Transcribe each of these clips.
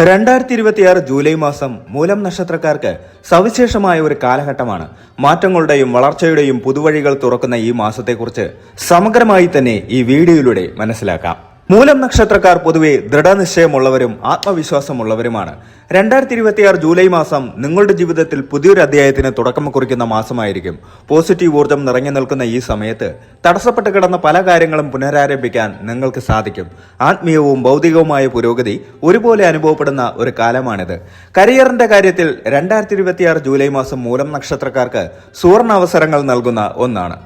2026 July മാസം മൂലം നക്ഷത്രക്കാർക്ക് സവിശേഷമായ ഒരു കാലഘട്ടമാണ്. മാറ്റങ്ങളുടെയും വളർച്ചയുടെയും പുതുവഴികൾ തുറക്കുന്ന ഈ മാസത്തെക്കുറിച്ച് സമഗ്രമായി തന്നെ ഈ വീഡിയോയിലൂടെ മനസ്സിലാക്കാം. മൂലം നക്ഷത്രക്കാർ പൊതുവെ ദൃഢനിശ്ചയമുള്ളവരും ആത്മവിശ്വാസമുള്ളവരുമാണ്. 2026 ജൂലൈ മാസം നിങ്ങളുടെ ജീവിതത്തിൽ പുതിയൊരു അധ്യായത്തിന് തുടക്കം കുറിക്കുന്ന മാസമായിരിക്കും. പോസിറ്റീവ് ഊർജ്ജം നിറഞ്ഞു നിൽക്കുന്ന ഈ സമയത്ത് തടസ്സപ്പെട്ട് കിടന്ന പല കാര്യങ്ങളും പുനരാരംഭിക്കാൻ നിങ്ങൾക്ക് സാധിക്കും. ആത്മീയവും ഭൗതികവുമായ പുരോഗതി ഒരുപോലെ അനുഭവപ്പെടുന്ന ഒരു കാലമാണിത്. കരിയറിന്റെ കാര്യത്തിൽ 2026 ജൂലൈ മാസം മൂലം നക്ഷത്രക്കാർക്ക് സുവർണ അവസരങ്ങൾ നൽകുന്ന ഒന്നാണ്.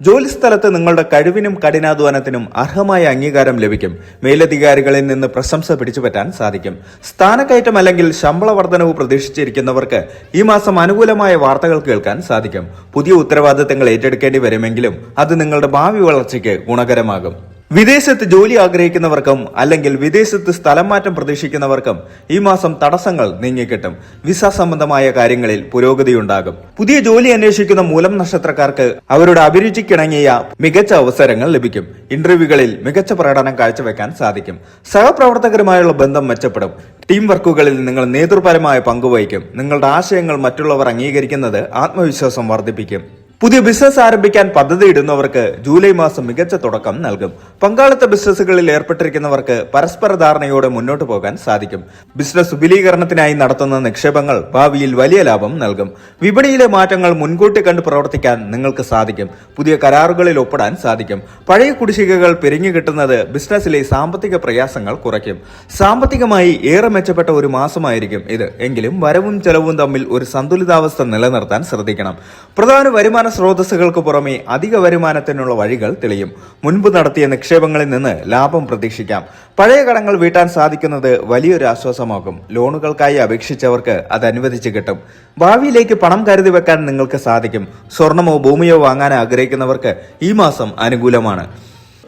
ജോലിസ്ഥലത്ത് നിങ്ങളുടെ കഴിവിനും കഠിനാധ്വാനത്തിനും അർഹമായ അംഗീകാരം ലഭിക്കും. മേലധികാരികളിൽ നിന്ന് പ്രശംസ പിടിച്ചുപറ്റാൻ സാധിക്കും. സ്ഥാനക്കയറ്റം അല്ലെങ്കിൽ ശമ്പള വർധനവ് പ്രതീക്ഷിച്ചിരിക്കുന്നവർക്ക് ഈ മാസം അനുകൂലമായ വാർത്തകൾ കേൾക്കാൻ സാധിക്കും. പുതിയ ഉത്തരവാദിത്തങ്ങൾ ഏറ്റെടുക്കേണ്ടി വരുമെങ്കിലും അത് നിങ്ങളുടെ ഭാവി വളർച്ചയ്ക്ക് ഗുണകരമാകും. വിദേശത്ത് ജോലി ആഗ്രഹിക്കുന്നവർക്കും അല്ലെങ്കിൽ വിദേശത്ത് സ്ഥലം മാറ്റം പ്രതീക്ഷിക്കുന്നവർക്കും ഈ മാസം തടസ്സങ്ങൾ നീങ്ങിക്കിട്ടും. വിസ സംബന്ധമായ കാര്യങ്ങളിൽ പുരോഗതിയുണ്ടാകും. പുതിയ ജോലി അന്വേഷിക്കുന്ന മൂലം നക്ഷത്രക്കാർക്ക് അവരുടെ അഭിരുചിക്കിണങ്ങിയ മികച്ച അവസരങ്ങൾ ലഭിക്കും. ഇന്റർവ്യൂകളിൽ മികച്ച പ്രകടനം കാഴ്ചവെക്കാൻ സാധിക്കും. സഹപ്രവർത്തകരുമായുള്ള ബന്ധം മെച്ചപ്പെടും. ടീം വർക്കുകളിൽ നിങ്ങൾ നേതൃപരമായ പങ്കുവഹിക്കും. നിങ്ങളുടെ ആശയങ്ങൾ മറ്റുള്ളവർ അംഗീകരിക്കുന്നത് ആത്മവിശ്വാസം വർദ്ധിപ്പിക്കും. പുതിയ ബിസിനസ് ആരംഭിക്കാൻ പദ്ധതിയിടുന്നവർക്ക് ജൂലൈ മാസം മികച്ച തുടക്കം നൽകും. പങ്കാളിത്ത ബിസിനസ്സുകളിൽ ഏർപ്പെട്ടിരിക്കുന്നവർക്ക് പരസ്പര ധാരണയോടെ മുന്നോട്ട് പോകാൻ സാധിക്കും. ബിസിനസ് വിപുലീകരണത്തിനായി നടത്തുന്ന നിക്ഷേപങ്ങൾ ഭാവിയിൽ വലിയ ലാഭം നൽകും. വിപണിയിലെ മാറ്റങ്ങൾ മുൻകൂട്ടി കണ്ട് പ്രവർത്തിക്കാൻ നിങ്ങൾക്ക് സാധിക്കും. പുതിയ കരാറുകളിൽ ഒപ്പിടാൻ സാധിക്കും. പഴയ കുടിശ്ശികകൾ പിരിഞ്ഞു കിട്ടുന്നത് ബിസിനസ്സിലെ സാമ്പത്തിക പ്രയാസങ്ങൾ കുറയ്ക്കും. സാമ്പത്തികമായി ഏറെ മെച്ചപ്പെട്ട ഒരു മാസമായിരിക്കും ഇത്. എങ്കിലും വരവും ചെലവും തമ്മിൽ ഒരു സന്തുലിതാവസ്ഥ നിലനിർത്താൻ ശ്രദ്ധിക്കണം. പ്രധാന വരുമാന സ്രോതസ്സുകൾക്ക് പുറമെ അധിക വരുമാനത്തിനുള്ള വഴികൾ തെളിയും. മുൻപ് നടത്തിയ നിക്ഷേപങ്ങളിൽ നിന്ന് ലാഭം പ്രതീക്ഷിക്കാം. പഴയ കടങ്ങൾ വീട്ടാൻ സാധിക്കുന്നത് വലിയൊരു ആശ്വാസമാകും. ലോണുകൾക്കായി അപേക്ഷിച്ചവർക്ക് അത് അനുവദിച്ചു കിട്ടും. ഭാവിയിലേക്ക് പണം കരുതി വെക്കാൻ നിങ്ങൾക്ക് സാധിക്കും. സ്വർണമോ ഭൂമിയോ വാങ്ങാൻ ആഗ്രഹിക്കുന്നവർക്ക് ഈ മാസം അനുകൂലമാണ്.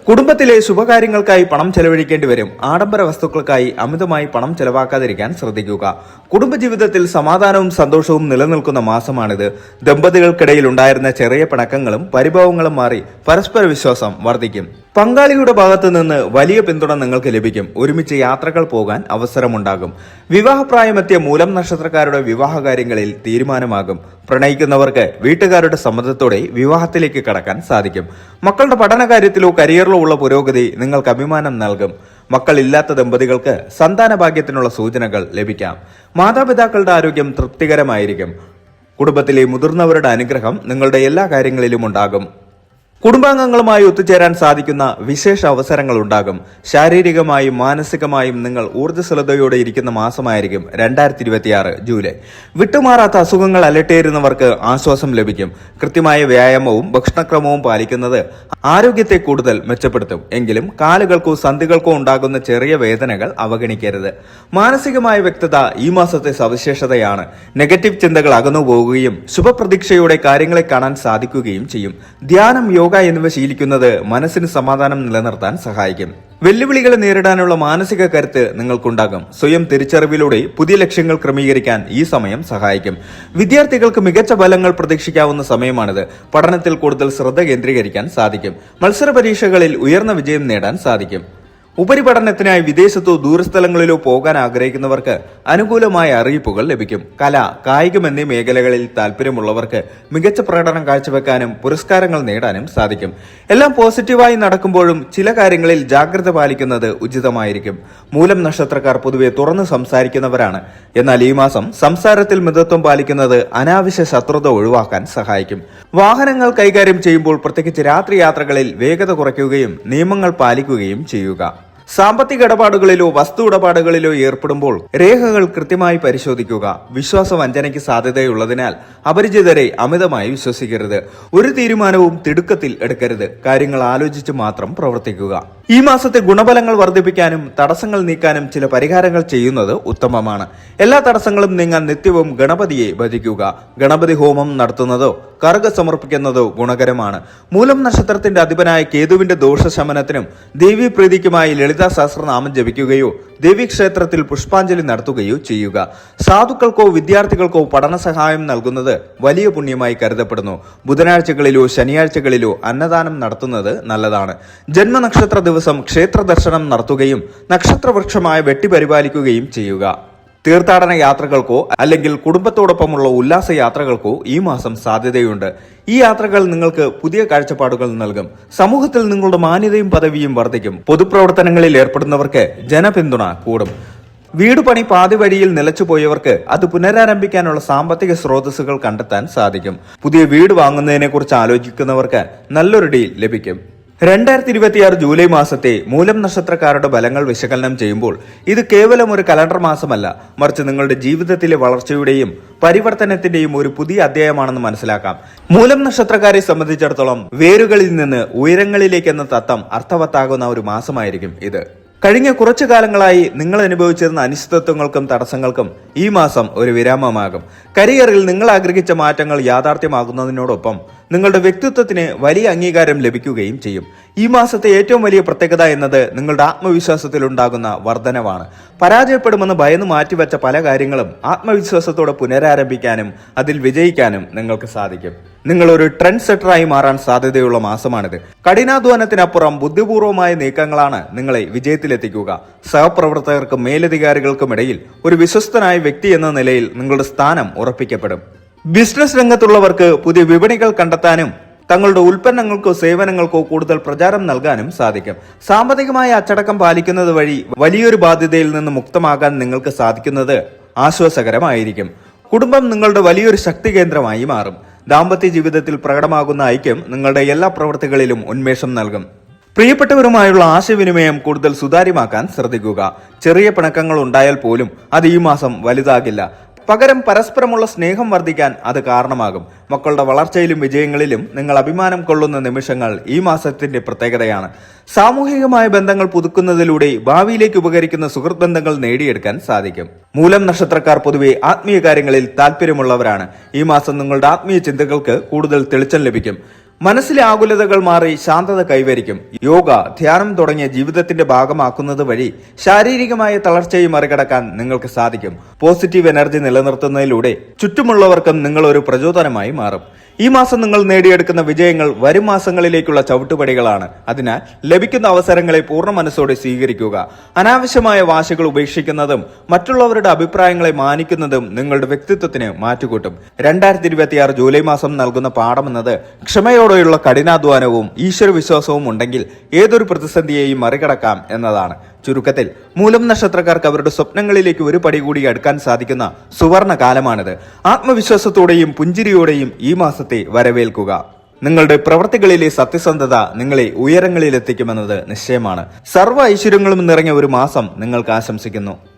കുടുംബത്തിലെ ശുഭകാര്യങ്ങൾക്കായി പണം ചെലവഴിക്കേണ്ടി വരും. ആഡംബര വസ്തുക്കൾക്കായി അമിതമായി പണം ചെലവാക്കാതിരിക്കാൻ ശ്രദ്ധിക്കുക. കുടുംബജീവിതത്തിൽ സമാധാനവും സന്തോഷവും നിലനിൽക്കുന്ന മാസമാണിത്. ദമ്പതികൾക്കിടയിൽ ഉണ്ടായിരുന്ന ചെറിയ പിണക്കങ്ങളും പരിഭവങ്ങളും മാറി പരസ്പര വിശ്വാസം വർദ്ധിക്കും. പങ്കാളിയുടെ ഭാഗത്തു നിന്ന് വലിയ പിന്തുണ നിങ്ങൾക്ക് ലഭിക്കും. ഒരുമിച്ച് യാത്രകൾ പോകാൻ അവസരമുണ്ടാകും. വിവാഹപ്രായമെത്തിയ മൂലം നക്ഷത്രക്കാരുടെ വിവാഹകാര്യങ്ങളിൽ തീരുമാനമാകും. പ്രണയിക്കുന്നവർക്ക് വീട്ടുകാരുടെ സമ്മതത്തോടെ വിവാഹത്തിലേക്ക് കടക്കാൻ സാധിക്കും. മക്കളുടെ പഠനകാര്യത്തിലോ കരിയറിലോ ഉള്ള പുരോഗതി നിങ്ങൾക്ക് അഭിമാനം നൽകും. മക്കളില്ലാത്ത ദമ്പതികൾക്ക് സന്താന ഭാഗ്യത്തിനുള്ള സൂചനകൾ ലഭിക്കാം. മാതാപിതാക്കളുടെ ആരോഗ്യം തൃപ്തികരമായിരിക്കും. കുടുംബത്തിലെ മുതിർന്നവരുടെ അനുഗ്രഹം നിങ്ങളുടെ എല്ലാ കാര്യങ്ങളിലും ഉണ്ടാകും. കുടുംബാംഗങ്ങളുമായി ഒത്തുചേരാൻ സാധിക്കുന്ന വിശേഷ അവസരങ്ങൾ ഉണ്ടാകും. ശാരീരികമായും മാനസികമായും നിങ്ങൾ ഊർജ്ജസ്വലതയോടെ ഇരിക്കുന്ന മാസമായിരിക്കും 2026 ജൂലൈ. വിട്ടുമാറാത്ത അസുഖങ്ങൾ അലട്ടിയിരുന്നവർക്ക് ആശ്വാസം ലഭിക്കും. കൃത്യമായ വ്യായാമവും ഭക്ഷണക്രമവും പാലിക്കുന്നത് ആരോഗ്യത്തെ കൂടുതൽ മെച്ചപ്പെടുത്തും. എങ്കിലും കാലുകൾക്കോ സന്ധികൾക്കോ ഉണ്ടാകുന്ന ചെറിയ വേദനകൾ അവഗണിക്കരുത്. മാനസികമായ വ്യക്തത ഈ മാസത്തെ സവിശേഷതയാണ്. നെഗറ്റീവ് ചിന്തകൾ അകന്നു പോവുകയും ശുഭപ്രതീക്ഷയോടെ കാര്യങ്ങളെ കാണാൻ സാധിക്കുകയും ചെയ്യും. ധ്യാനം, യോഗ എന്നിവ ശീലിക്കുന്നത് മനസ്സിന് സമാധാനം നിലനിർത്താൻ സഹായിക്കും. വെല്ലുവിളികളെ നേരിടാനുള്ള മാനസിക കരുത്ത് നിങ്ങൾക്കുണ്ടാകും. സ്വയം തിരിച്ചറിവിലൂടെ പുതിയ ലക്ഷ്യങ്ങൾ ക്രമീകരിക്കാൻ ഈ സമയം സഹായിക്കും. വിദ്യാർത്ഥികൾക്ക് മികച്ച ഫലങ്ങൾ പ്രതീക്ഷിക്കാവുന്ന സമയമാണിത്. പഠനത്തിൽ കൂടുതൽ ശ്രദ്ധ കേന്ദ്രീകരിക്കാൻ സാധിക്കും. മത്സര പരീക്ഷകളിൽ ഉയർന്ന വിജയം നേടാൻ സാധിക്കും. ഉപരിപഠനത്തിനായി വിദേശത്തോ ദൂരസ്ഥലങ്ങളിലോ പോകാൻ ആഗ്രഹിക്കുന്നവർക്ക് അനുകൂലമായ അറിയിപ്പുകൾ ലഭിക്കും. കല, കായികം എന്നീ മേഖലകളിൽ താല്പര്യമുള്ളവർക്ക് മികച്ച പ്രകടനം കാഴ്ചവെക്കാനും പുരസ്കാരങ്ങൾ നേടാനും സാധിക്കും. എല്ലാം പോസിറ്റീവായി നടക്കുമ്പോഴും ചില കാര്യങ്ങളിൽ ജാഗ്രത പാലിക്കുന്നത് ഉചിതമായിരിക്കും. മൂലം നക്ഷത്രക്കാർ പൊതുവെ തുറന്ന് സംസാരിക്കുന്നവരാണ്. എന്നാൽ ഈ മാസം സംസാരത്തിൽ മിതത്വം പാലിക്കുന്നത് അനാവശ്യ ശത്രുത ഒഴിവാക്കാൻ സഹായിക്കും. വാഹനങ്ങൾ കൈകാര്യം ചെയ്യുമ്പോൾ പ്രത്യേകിച്ച് രാത്രി യാത്രകളിൽ വേഗത കുറയ്ക്കുകയും നിയമങ്ങൾ പാലിക്കുകയും ചെയ്യുക. സാമ്പത്തിക ഇടപാടുകളിലോ വസ്തു ഇടപാടുകളിലോ ഏർപ്പെടുമ്പോൾ രേഖകൾ കൃത്യമായി പരിശോധിക്കുക. വിശ്വാസ വഞ്ചനയ്ക്ക് സാധ്യതയുള്ളതിനാൽ അപരിചിതരെ അമിതമായി വിശ്വസിക്കരുത്. ഒരു തീരുമാനവും തിടുക്കത്തിൽ എടുക്കരുത്. കാര്യങ്ങൾ ആലോചിച്ച് മാത്രം പ്രവർത്തിക്കുക. ഈ മാസത്തെ ഗുണഫലങ്ങൾ വർദ്ധിപ്പിക്കാനും തടസ്സങ്ങൾ നീക്കാനും ചില പരിഹാരങ്ങൾ ചെയ്യുന്നത് ഉത്തമമാണ്. എല്ലാ തടസ്സങ്ങളും നീങ്ങാൻ നിത്യവും ഗണപതിയെ ഭജിക്കുക. ഗണപതി ഹോമം നടത്തുന്നതോ കറുക സമർപ്പിക്കുന്നതോ ഗുണകരമാണ്. മൂലം നക്ഷത്രത്തിന്റെ അധിപനായ കേതുവിന്റെ ദോഷശമനത്തിനും ദേവീപ്രീതിക്കുമായി ലളിതാ സഹസ്രനാമം ജപിക്കുകയോ ദേവീക്ഷേത്രത്തിൽ പുഷ്പാഞ്ജലി നടത്തുകയോ ചെയ്യുക. സാധുക്കൾക്കോ വിദ്യാർത്ഥികൾക്കോ പഠന സഹായം നൽകുന്നത് വലിയ പുണ്യമായി കരുതപ്പെടുന്നു. ബുധനാഴ്ചകളിലോ ശനിയാഴ്ചകളിലോ അന്നദാനം നടത്തുന്നത് നല്ലതാണ്. ജന്മനക്ഷത്ര ദിവസം ക്ഷേത്ര ദർശനം നടത്തുകയും നക്ഷത്രവൃക്ഷമായ വെട്ടി പരിപാലിക്കുകയും ചെയ്യുക. തീർത്ഥാടന യാത്രകൾക്കോ അല്ലെങ്കിൽ കുടുംബത്തോടൊപ്പമുള്ള ഉല്ലാസ യാത്രകൾക്കോ ഈ മാസം സാധ്യതയുണ്ട്. ഈ യാത്രകൾ നിങ്ങൾക്ക് പുതിയ കാഴ്ചപ്പാടുകൾ നൽകും. സമൂഹത്തിൽ നിങ്ങളുടെ മാന്യതയും പദവിയും വർദ്ധിക്കും. പൊതുപ്രവർത്തനങ്ങളിൽ ഏർപ്പെടുന്നവർക്ക് ജനപിന്തുണ കൂടും. വീട് പണി പാതി വഴിയിൽ നിലച്ചുപോയവർക്ക് അത് പുനരാരംഭിക്കാനുള്ള സാമ്പത്തിക സ്രോതസ്സുകൾ കണ്ടെത്താൻ സാധിക്കും. പുതിയ വീട് വാങ്ങുന്നതിനെ കുറിച്ച് ആലോചിക്കുന്നവർക്ക് നല്ലൊരു ഡീൽ ലഭിക്കും. 2026 ജൂലൈ മാസത്തെ മൂലം നക്ഷത്രക്കാരുടെ ഫലങ്ങൾ വിശകലനം ചെയ്യുമ്പോൾ ഇത് കേവലം ഒരു കലണ്ടർ മാസമല്ല, മറിച്ച് നിങ്ങളുടെ ജീവിതത്തിലെ വളർച്ചയുടെയും പരിവർത്തനത്തിന്റെയും ഒരു പുതിയ അധ്യായമാണെന്ന് മനസ്സിലാക്കാം. മൂലം നക്ഷത്രക്കാരെ സംബന്ധിച്ചിടത്തോളം വേരുകളിൽ നിന്ന് ഉയരങ്ങളിലേക്ക് എന്ന തത്വം അർത്ഥവത്താകുന്ന ഒരു മാസമായിരിക്കും ഇത്. കഴിഞ്ഞ കുറച്ചു കാലങ്ങളായി നിങ്ങൾ അനുഭവിച്ചിരുന്ന അനിശ്ചിതത്വങ്ങൾക്കും തടസ്സങ്ങൾക്കും ഈ മാസം ഒരു വിരാമമാകും. കരിയറിൽ നിങ്ങൾ ആഗ്രഹിച്ച മാറ്റങ്ങൾ യാഥാർത്ഥ്യമാകുന്നതിനോടൊപ്പം നിങ്ങളുടെ വ്യക്തിത്വത്തിന് വലിയ അംഗീകാരം ലഭിക്കുകയും ചെയ്യും. ഈ മാസത്തെ ഏറ്റവും വലിയ പ്രത്യേകത എന്നത് നിങ്ങളുടെ ആത്മവിശ്വാസത്തിൽ ഉണ്ടാകുന്ന വർധനവാണ്. പരാജയപ്പെടുമെന്ന് ഭയന്ന് മാറ്റിവെച്ച പല കാര്യങ്ങളും ആത്മവിശ്വാസത്തോടെ പുനരാരംഭിക്കാനും അതിൽ വിജയിക്കാനും നിങ്ങൾക്ക് സാധിക്കും. നിങ്ങൾ ഒരു ട്രെൻഡ് സെറ്ററായി മാറാൻ സാധ്യതയുള്ള മാസമാണിത്. കഠിനാധ്വാനത്തിനപ്പുറം ബുദ്ധിപൂർവമായ നീക്കങ്ങളാണ് നിങ്ങളെ വിജയത്തിലെത്തിക്കുക. സഹപ്രവർത്തകർക്കും മേലധികാരികൾക്കും ഇടയിൽ ഒരു വിശ്വസ്തനായ വ്യക്തി എന്ന നിലയിൽ നിങ്ങളുടെ സ്ഥാനം ഉറപ്പിക്കപ്പെടും. ബിസിനസ് രംഗത്തുള്ളവർക്ക് പുതിയ വിപണികൾ കണ്ടെത്താനും തങ്ങളുടെ ഉൽപ്പന്നങ്ങൾക്കോ സേവനങ്ങൾക്കോ കൂടുതൽ പ്രചാരം നൽകാനും സാധിക്കും. സാമ്പത്തികമായ അച്ചടക്കം പാലിക്കുന്നത് വഴി വലിയൊരു ബാധ്യതയിൽ നിന്ന് മുക്തമാകാൻ നിങ്ങൾക്ക് സാധിക്കുന്നത് ആശ്വാസകരമായിരിക്കും. കുടുംബം നിങ്ങളുടെ വലിയൊരു ശക്തി കേന്ദ്രമായി മാറും. ദാമ്പത്യ ജീവിതത്തിൽ പ്രകടമാകുന്ന ഐക്യം നിങ്ങളുടെ എല്ലാ പ്രവൃത്തികളിലും ഉന്മേഷം നൽകും. പ്രിയപ്പെട്ടവരുമായുള്ള ആശയവിനിമയം കൂടുതൽ സുതാര്യമാക്കാൻ ശ്രദ്ധിക്കുക. ചെറിയ പിണക്കങ്ങൾ ഉണ്ടായാൽ പോലും അത് ഈ മാസം വലുതാകില്ല. പകരം പരസ്പരമുള്ള സ്നേഹം വർദ്ധിക്കാൻ അത് കാരണമാകും. മക്കളുടെ വളർച്ചയിലും വിജയങ്ങളിലും നിങ്ങൾ അഭിമാനം കൊള്ളുന്ന നിമിഷങ്ങൾ ഈ മാസത്തിന്റെ പ്രത്യേകതയാണ്. സാമൂഹികമായ ബന്ധങ്ങൾ പുതുക്കുന്നതിലൂടെ ഭാവിയിലേക്ക് ഉപകരിക്കുന്ന സുഹൃത്ത് ബന്ധങ്ങൾ നേടിയെടുക്കാൻ സാധിക്കും. മൂലം നക്ഷത്രക്കാർ പൊതുവെ ആത്മീയ കാര്യങ്ങളിൽ താല്പര്യമുള്ളവരാണ്. ഈ മാസം നിങ്ങളുടെ ആത്മീയ ചിന്തകൾക്ക് കൂടുതൽ തെളിച്ചം ലഭിക്കും. മനസ്സിലെ ആകുലതകൾ മാറി ശാന്തത കൈവരിക്കും. യോഗ, ധ്യാനം തുടങ്ങിയ ജീവിതത്തിന്റെ ഭാഗമാക്കുന്നത് വഴി ശാരീരികമായ തളർച്ചയെ മറികടക്കാൻ നിങ്ങൾക്ക് സാധിക്കും. പോസിറ്റീവ് എനർജി നിലനിർത്തുന്നതിലൂടെ ചുറ്റുമുള്ളവർക്കും നിങ്ങൾ ഒരു പ്രചോദനമായി മാറും. ഈ മാസം നിങ്ങൾ നേടിയെടുക്കുന്ന വിജയങ്ങൾ വരും മാസങ്ങളിലേക്കുള്ള ചവിട്ടുപടികളാണ്. അതിനാൽ ലഭിക്കുന്ന അവസരങ്ങളെ പൂർണ്ണ മനസ്സോടെ സ്വീകരിക്കുക. അനാവശ്യമായ വാശികൾ ഉപേക്ഷിക്കുന്നതും മറ്റുള്ളവരുടെ അഭിപ്രായങ്ങളെ മാനിക്കുന്നതും നിങ്ങളുടെ വ്യക്തിത്വത്തിന് മാറ്റുകൂട്ടും. 2026 ജൂലൈ മാസം നൽകുന്ന പാഠമെന്നത് ക്ഷമയോടെയുള്ള കഠിനാധ്വാനവും ഈശ്വരവിശ്വാസവും ഉണ്ടെങ്കിൽ ഏതൊരു പ്രതിസന്ധിയെയും മറികടക്കാം എന്നതാണ്. ചുരുക്കത്തിൽ മൂലം നക്ഷത്രക്കാർക്ക് അവരുടെ സ്വപ്നങ്ങളിലേക്ക് ഒരു പടി കൂടി അടുക്കാൻ സാധിക്കുന്ന സുവർണ കാലമാണിത്. ആത്മവിശ്വാസത്തോടെയും പുഞ്ചിരിയോടെയും ഈ മാസത്തെ വരവേൽക്കുക. നിങ്ങളുടെ പ്രവർത്തികളിലെ സത്യസന്ധത നിങ്ങളെ ഉയരങ്ങളിലെത്തിക്കുമെന്നത് നിശ്ചയമാണ്. സർവ്വ ഐശ്വര്യങ്ങളും നിറഞ്ഞ ഒരു മാസം നിങ്ങൾക്ക് ആശംസിക്കുന്നു.